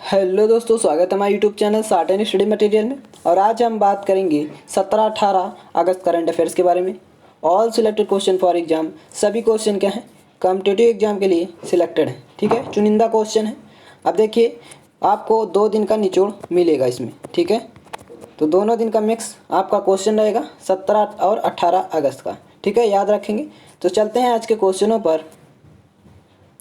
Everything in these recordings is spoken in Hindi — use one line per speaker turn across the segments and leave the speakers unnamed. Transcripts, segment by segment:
हेलो दोस्तों, स्वागत है हमारे YouTube channel start and study material में। और आज हम बात करेंगे 17-18 अगस्त करंट अफेयर्स के बारे में। All selected question for exam, सभी क्वेश्चन क्या हैं कॉम्पिटिटिव एग्जाम के लिए सिलेक्टेड हैं। ठीक है, चुनिंदा क्वेश्चन है। अब देखिए, आपको 2 दिन का निचोड़ मिलेगा इसमें। ठीक है, तो दोनों दिन का मिक्स आपका क्वेश्चन रहेगा 17 और 18 अगस्त का। ठीक है, याद रखेंगे। तो चलते हैं आज के क्वेश्चनों पर।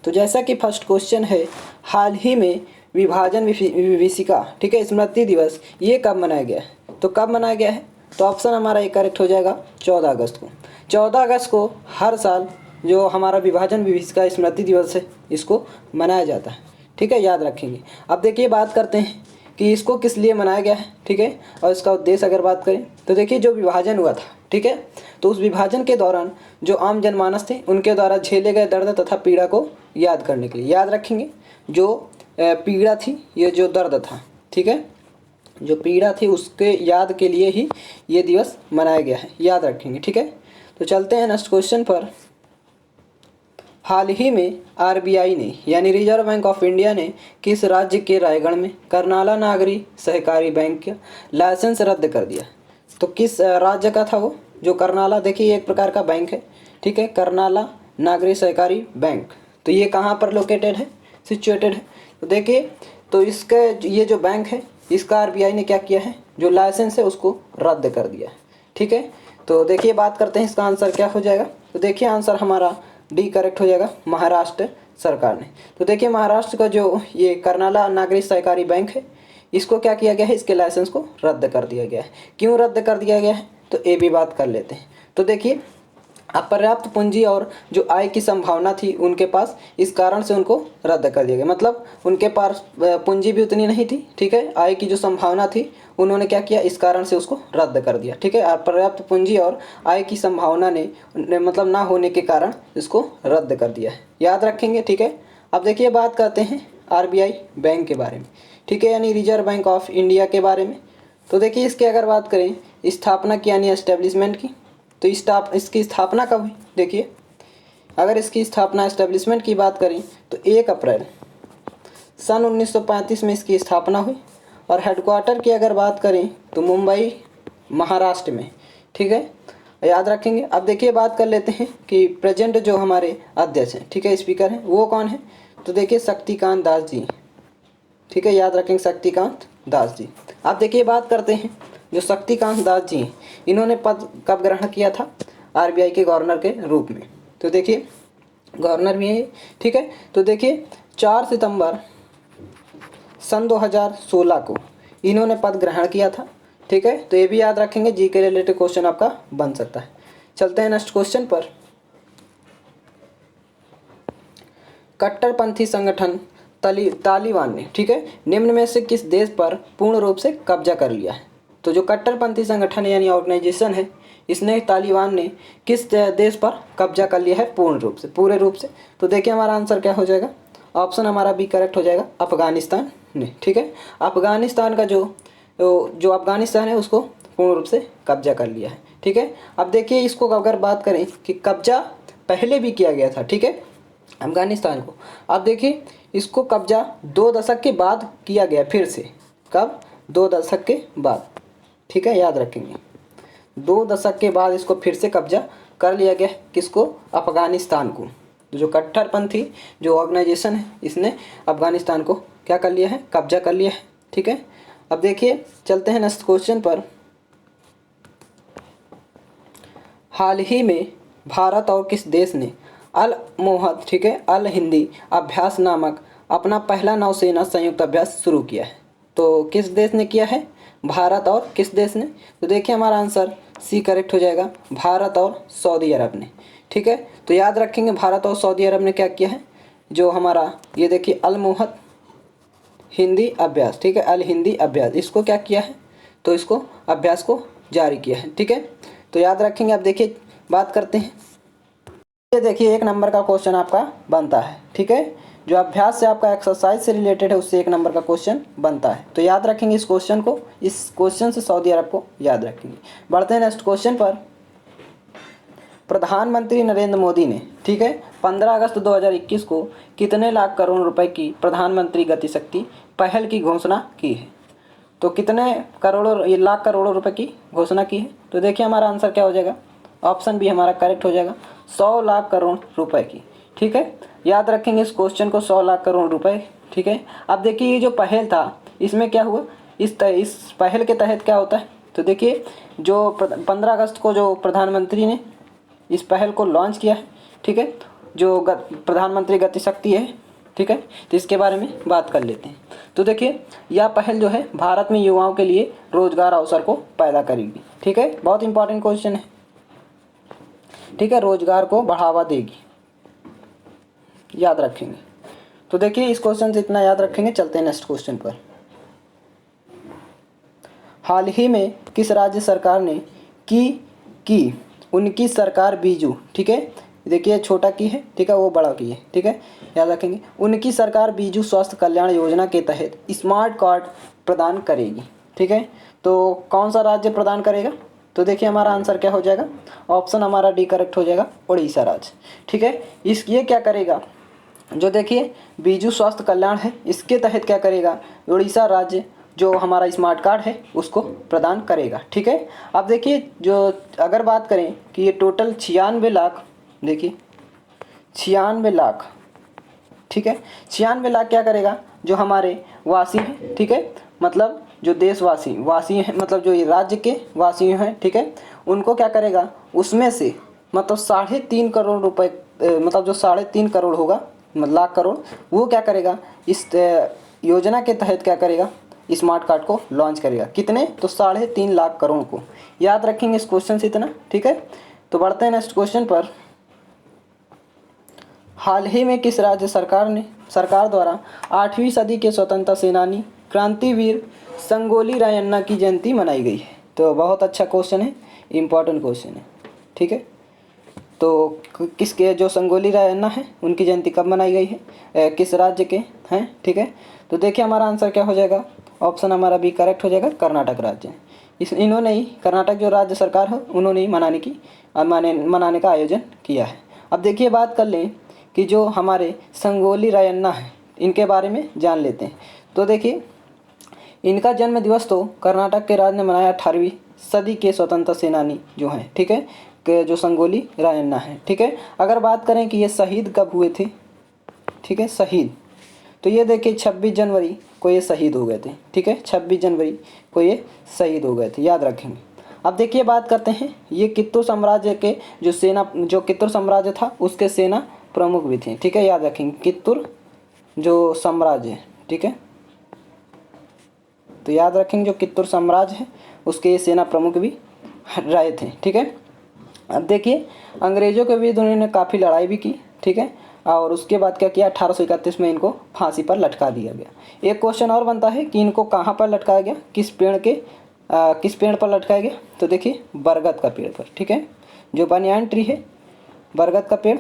तो जैसा कि फर्स्ट क्वेश्चन है, हाल ही में विभाजन विभीषिका, ठीक है, स्मृति दिवस, ये कब मनाया गया है? तो कब मनाया गया है? तो ऑप्शन हमारा ये करेक्ट हो जाएगा 14 अगस्त को। 14 अगस्त को हर साल जो हमारा विभाजन विभीषिका स्मृति दिवस है, इसको मनाया जाता है। ठीक है, याद रखेंगे। अब देखिए, बात करते हैं कि इसको किस लिए मनाया गया है। ठीक है, और इसका उद्देश्य अगर बात करें तो देखिए, जो विभाजन हुआ था, ठीक है, तो उस विभाजन के दौरान जो आम जनमानस थे, उनके द्वारा झेले गए दर्द तथा पीड़ा को याद करने के लिए, याद रखेंगे, जो पीड़ा थी, ये जो दर्द था, ठीक है, जो पीड़ा थी, उसके याद के लिए ही ये दिवस मनाया गया है, याद रखेंगे। ठीक है, तो चलते हैं नेक्स्ट क्वेश्चन पर। हाल ही में आरबीआई ने यानी रिजर्व बैंक ऑफ इंडिया ने किस राज्य के रायगढ़ में कर्नाला नागरी सहकारी बैंक का लाइसेंस रद्द कर दिया? तो किस राज्य का था वो? जो कर्नाला, देखिए, एक प्रकार का बैंक है। ठीक है, कर्नाला नागरी सहकारी बैंक, तो ये कहाँ पर लोकेटेड है, सिचुएटेड है? तो देखिए, तो इसके ये जो बैंक है, इसका आरबीआई ने क्या किया है, जो लाइसेंस है उसको रद्द कर दिया है। ठीक है, तो देखिए, बात करते हैं इसका आंसर क्या हो जाएगा। तो देखिए, आंसर हमारा डी करेक्ट हो जाएगा, महाराष्ट्र सरकार ने। तो देखिए, महाराष्ट्र का जो ये कर्नाला नागरिक सहकारी बैंक है, इसको क्या किया गया है, इसके लाइसेंस को रद्द कर दिया गया है। क्यों रद्द कर दिया गया है, तो ये भी बात कर लेते हैं। तो देखिए, अपर्याप्त पूंजी और जो आय की संभावना थी उनके पास, इस कारण से उनको रद्द कर दिया गया। मतलब उनके पास पूंजी भी उतनी नहीं थी, ठीक है, आय की जो संभावना थी, उन्होंने क्या किया, इस कारण से उसको रद्द कर दिया। ठीक है, अपर्याप्त पूंजी और आय की संभावना ने मतलब ना होने के कारण इसको रद्द कर दिया है, याद रखेंगे। ठीक है, अब देखिए, बात करते हैं आरबीआई बैंक के बारे में। ठीक है, यानी रिजर्व बैंक ऑफ इंडिया के बारे में। तो देखिए, इसकी अगर बात करें स्थापना की यानी एस्टेब्लिशमेंट की, तो इसकी स्थापना कब हुई? देखिए, अगर इसकी स्थापना एस्टेब्लिशमेंट की बात करें तो 1 अप्रैल सन 1935 में इसकी स्थापना हुई। और हेडक्वार्टर की अगर बात करें तो मुंबई, महाराष्ट्र में। ठीक है, याद रखेंगे। अब देखिए, बात कर लेते हैं कि प्रेजेंट जो हमारे अध्यक्ष हैं, ठीक है, स्पीकर हैं, वो कौन है? तो देखिए, शक्तिकांत दास जी। ठीक है, याद रखेंगे, शक्तिकांत दास जी। अब देखिए, बात करते हैं जो शक्तिकांत दास जी हैं, इन्होंने पद कब ग्रहण किया था? आरबीआई के गवर्नर के रूप में। तो देखिए, गवर्नर भी है। ठीक है, तो देखिए, 4 सितंबर सन 2016 को इन्होंने पद ग्रहण किया था। ठीक है, तो ये भी याद रखेंगे, जी के रिलेटेड क्वेश्चन आपका बन सकता है। चलते हैं नेक्स्ट क्वेश्चन पर। कट्टरपंथी संगठन तालिबान ने, ठीक है, निम्न में से किस देश पर पूर्ण रूप से कब्जा कर लिया है? तो जो कट्टरपंथी संगठन यानी ऑर्गेनाइजेशन है, इसने, तालिबान ने किस देश पर कब्जा कर लिया है पूर्ण रूप से, पूरे रूप से? तो देखिए, हमारा आंसर क्या हो जाएगा, ऑप्शन हमारा भी करेक्ट हो जाएगा, अफगानिस्तान ने। ठीक है, अफगानिस्तान का जो अफगानिस्तान है, उसको पूर्ण रूप से कब्जा कर लिया है। ठीक है, अब देखिए, इसको अगर बात करें कि कब्जा पहले भी किया गया था, ठीक है, अफगानिस्तान को, अब देखिए, इसको कब्जा 2 दशक के बाद किया गया फिर से। कब? 2 दशक के बाद। ठीक है, याद रखेंगे, 2 दशक के बाद इसको फिर से कब्जा कर लिया गया। किसको? अफगानिस्तान को। जो कट्टरपंथी जो ऑर्गेनाइजेशन है, इसने अफगानिस्तान को क्या कर लिया है, कब्जा कर लिया है। ठीक है, अब देखिए, चलते हैं नेक्स्ट क्वेश्चन पर। हाल ही में भारत और किस देश ने अल मोहद, ठीक है, अल हिंदी अभ्यास नामक अपना पहला नौसेना संयुक्त अभ्यास शुरू किया है? तो किस देश ने किया है? भारत और किस देश ने? तो देखिए, हमारा आंसर सी करेक्ट हो जाएगा, भारत और सऊदी अरब ने। ठीक है, तो याद रखेंगे, भारत और सऊदी अरब ने क्या किया है, जो हमारा ये देखिए अल मोहद हिंदी अभ्यास, ठीक है, अल हिंदी अभ्यास, इसको क्या किया है, तो इसको अभ्यास को जारी किया है। ठीक है, तो याद रखेंगे। अब देखिए, बात करते हैं, ये देखिए, 1 नंबर का क्वेश्चन आपका बनता है। ठीक है, जो अभ्यास से आपका एक्सरसाइज से रिलेटेड है, उससे 1 नंबर का क्वेश्चन बनता है। तो याद रखेंगे इस क्वेश्चन को, इस क्वेश्चन से सऊदी अरब को याद रखेंगे। बढ़ते हैं नेक्स्ट क्वेश्चन पर। प्रधानमंत्री नरेंद्र मोदी ने, ठीक है, 15 अगस्त 2021 को कितने लाख करोड़ रुपए की प्रधानमंत्री गति शक्ति पहल की घोषणा की है? तो कितने करोड़ों, ये लाख करोड़ों रुपए की घोषणा की है? तो देखिए हमारा आंसर क्या हो जाएगा, ऑप्शन बी हमारा करेक्ट हो जाएगा, 100 लाख करोड़ रुपए की। ठीक है, याद रखेंगे इस क्वेश्चन को, 100 लाख करोड़ रुपए। ठीक है, अब देखिए ये जो पहल था इसमें क्या हुआ, इस पहल के तहत क्या होता है, तो देखिए जो 15 अगस्त को जो प्रधानमंत्री ने इस पहल को लॉन्च किया है, ठीक है, जो प्रधानमंत्री गति शक्ति है, ठीक है, तो इसके बारे में बात कर लेते हैं। तो देखिए यह पहल जो है भारत में युवाओं के लिए रोजगार अवसर को पैदा करेगी। ठीक है, बहुत इंपॉर्टेंट क्वेश्चन है। ठीक है, रोजगार को बढ़ावा देगी, याद रखेंगे। तो देखिए इस क्वेश्चन से इतना याद रखेंगे, चलते हैं नेक्स्ट क्वेश्चन पर। हाल ही में किस राज्य सरकार ने की उनकी सरकार बीजू, ठीक है, देखिए छोटा की है, ठीक है, वो बड़ा की है, ठीक है, याद रखेंगे। उनकी सरकार बीजू स्वास्थ्य कल्याण योजना के तहत स्मार्ट कार्ड प्रदान करेगी। ठीक है, तो कौन सा राज्य प्रदान करेगा, तो देखिए हमारा आंसर क्या हो जाएगा, ऑप्शन हमारा डी करेक्ट हो जाएगा, उड़ीसा राज्य। ठीक है, ये क्या करेगा, जो देखिए बीजू स्वास्थ्य कल्याण है इसके तहत क्या करेगा, उड़ीसा राज्य जो हमारा स्मार्ट कार्ड है उसको प्रदान करेगा। ठीक है, अब देखिए जो अगर बात करें कि ये टोटल 96 लाख, देखिए 96 लाख, ठीक है, 96 लाख क्या करेगा, जो हमारे वासी हैं, ठीक है, मतलब जो देशवासी हैं, मतलब जो ये राज्य के वासी हैं, ठीक है, उनको क्या करेगा, उसमें से मतलब 3.5 करोड़ रुपए, मतलब जो 3.5 करोड़ होगा, मतलब लाख करोड़, वो क्या करेगा, इस योजना के तहत क्या करेगा, स्मार्ट कार्ड को लॉन्च करेगा। कितने, तो 3.5 लाख करोड़ को, याद रखेंगे इस क्वेश्चन से इतना। ठीक है, तो बढ़ते हैं नेक्स्ट क्वेश्चन पर। हाल ही में किस राज्य सरकार द्वारा 8वीं सदी के स्वतंत्रता सेनानी क्रांतिवीर संगोली रायन्ना की जयंती मनाई गई है? तो बहुत अच्छा क्वेश्चन है, इम्पॉर्टेंट क्वेश्चन है। ठीक है, तो किसके, जो संगोली रायन्ना है उनकी जयंती कब मनाई गई है, किस राज्य के हैं? ठीक है, तो देखिए हमारा आंसर क्या हो जाएगा, ऑप्शन हमारा भी करेक्ट हो जाएगा, कर्नाटक राज्य। इन्होंने ही, कर्नाटक जो राज्य सरकार है उन्होंने ही मनाने का आयोजन किया है। अब देखिए बात कर लें कि जो हमारे संगोली रायन्ना है इनके बारे में जान लेते हैं। तो देखिए इनका जन्म दिवस तो कर्नाटक के राज्य ने मनाया 18वीं सदी के स्वतंत्रता सेनानी जो हैं, ठीक है, के जो संगोली रायन्ना है। ठीक है, अगर बात करें कि ये शहीद कब हुए थे, ठीक है, शहीद, तो ये देखिए 26 जनवरी को ये शहीद हो गए थे। ठीक है, 26 जनवरी को ये शहीद हो गए थे, याद रखेंगे। अब देखिए बात करते हैं, ये कित्तूर साम्राज्य के जो कित्तूर साम्राज्य था उसके सेना प्रमुख भी थे। ठीक है, याद रखेंगे, कित्तूर जो साम्राज्य, ठीक है, तो याद रखेंगे जो कित्तूर साम्राज्य है उसके ये सेना प्रमुख भी रहे थे। ठीक है, अब देखिए अंग्रेज़ों के विरुद्ध उन्होंने काफ़ी लड़ाई भी की। ठीक है, और उसके बाद क्या किया, 1831 में इनको फांसी पर लटका दिया गया। एक क्वेश्चन और बनता है कि इनको कहाँ पर लटकाया गया, किस पेड़ पर लटकाया गया, तो देखिए बरगद का पेड़ पर। ठीक है, जो बनियान ट्री है बरगद का पेड़,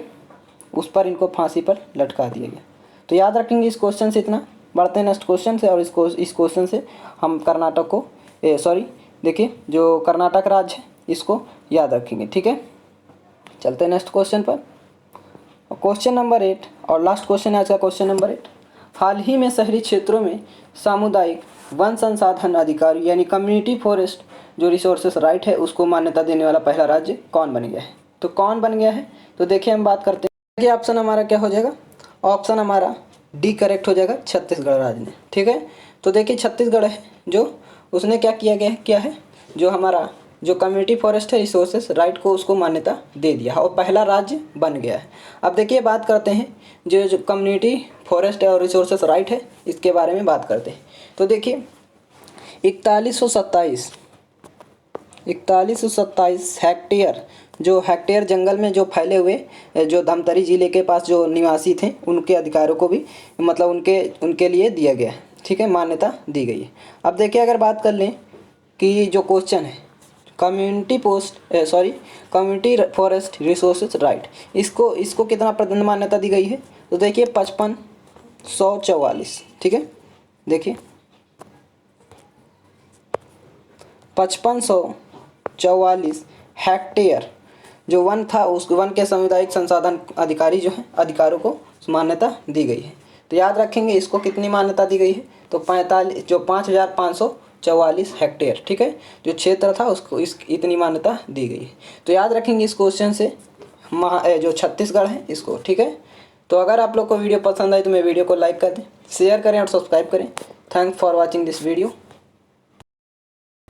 उस पर इनको फांसी पर लटका दिया गया। तो याद रखेंगे इस क्वेश्चन से इतना। बढ़ते हैं नेक्स्ट क्वेश्चन से, और इस क्वेश्चन से हम कर्नाटक को देखिए जो कर्नाटक राज्य है इसको याद रखेंगे। ठीक है, चलते हैं नेक्स्ट क्वेश्चन पर। क्वेश्चन नंबर 8 और लास्ट क्वेश्चन है आज का, क्वेश्चन नंबर 8। हाल ही में शहरी क्षेत्रों में सामुदायिक वन संसाधन अधिकारी यानी कम्युनिटी फॉरेस्ट जो रिसोर्सेस राइट है उसको मान्यता देने वाला पहला राज्य कौन बन गया है? तो कौन बन गया है, तो देखिए हम बात करते हैं। देखिए ऑप्शन हमारा क्या हो जाएगा, ऑप्शन हमारा डी करेक्ट हो जाएगा, छत्तीसगढ़ राज्य ने। ठीक है, तो देखिए छत्तीसगढ़ है जो उसने क्या है, जो हमारा जो कम्युनिटी फॉरेस्ट है रिसोर्सेस राइट को उसको मान्यता दे दिया और पहला राज्य बन गया है। अब देखिए बात करते हैं जो कम्युनिटी फॉरेस्ट है और रिसोर्सेस राइट है इसके बारे में बात करते हैं। तो देखिए 4127 हेक्टेयर, जो हेक्टेयर जंगल में जो फैले हुए जो धमतरी जिले के पास जो निवासी थे उनके अधिकारों को भी मतलब उनके लिए दिया गया है। ठीक है, मान्यता दी गई है। अब देखिए अगर बात कर लें कि जो क्वेश्चन है कम्युनिटी फॉरेस्ट रिसोर्सेज राइट, इसको कितना मान्यता दी गई है, तो देखिए 5544। ठीक है, देखिए 5544 हेक्टेयर जो वन था उस वन के सामुदायिक संसाधन अधिकारी जो हैं अधिकारों को मान्यता दी गई है। तो याद रखेंगे इसको कितनी मान्यता दी गई है, तो 5,544 हेक्टेयर, ठीक है, जो क्षेत्र था उसको इतनी मान्यता दी गई है। तो याद रखेंगे इस क्वेश्चन से जो छत्तीसगढ़ है इसको, ठीक है। तो अगर आप लोग को वीडियो पसंद आए तो मेरे वीडियो को लाइक कर दें, शेयर करें और सब्सक्राइब करें। Thanks for watching this video.